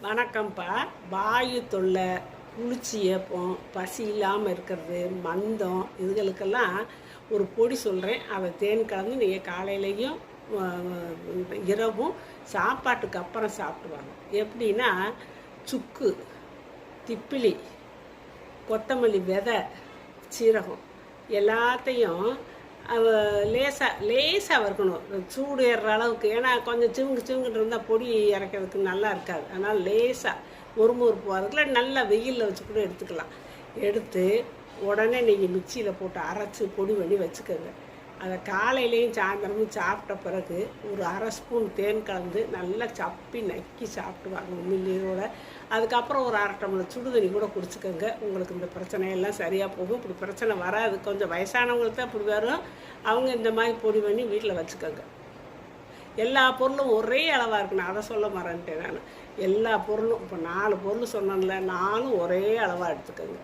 வணக்கம்ப்பா. வாயு தொல்லை, குளிர்ச்சி ஏப்பம், பசி இல்லாமல் இருக்கிறது, மந்தம், இதுகளுக்கெல்லாம் ஒரு பொடி சொல்கிறேன். அதை தேன் கலந்து நீங்கள் காலையிலையும் இரவும் சாப்பாட்டுக்கு அப்புறம் சாப்பிடுவாங்க. எப்படின்னா, சுக்கு, திப்பிலி, கொத்தமல்லி விதை, சீரகம் எல்லாத்தையும் லேசாக வறுக்கணும். சூடு ஏறுற அளவுக்கு. ஏன்னா கொஞ்சம் சிவுங்கிட்டு இருந்தால் பொடி இறக்கிறதுக்கு நல்லா இருக்காது. அதனால் லேசாக முறுமுறுப்பு வரதுக்குள்ள நல்லா வெயிலில் வச்சு கூட எடுத்துக்கலாம். எடுத்து உடனே நீங்கள் மிக்சியில் போட்டு அரைச்சி பொடி பண்ணி வச்சுக்கோங்க. அதை காலையிலையும் சாயந்தரமும் சாப்பிட்ட பிறகு ஒரு அரை ஸ்பூன் தேன் கலந்து நல்லா சப்பி நக்கி சாப்பிட்டுவாங்க உண்மையிலேயோட. அதுக்கப்புறம் ஒரு அரை டம்ளர் சுடுதண்ணி கூட குடிச்சுக்கோங்க. உங்களுக்கு இந்த பிரச்சனையெல்லாம் சரியாக போகும். இப்படி பிரச்சனை வராது. கொஞ்சம் வயசானவங்களுக்கு தான் இப்படி வரும். அவங்க இந்த மாதிரி பொடி பண்ணி வீட்டில் வச்சுக்கோங்க. எல்லா பொருளும் ஒரே அளவாக இருக்கணும். அதை சொல்ல மறந்துட்டேன் நான். எல்லா பொருளும் இப்போ 4 பொருள் சொன்னேன்ல, 4 ஒரே அளவாக எடுத்துக்கோங்க.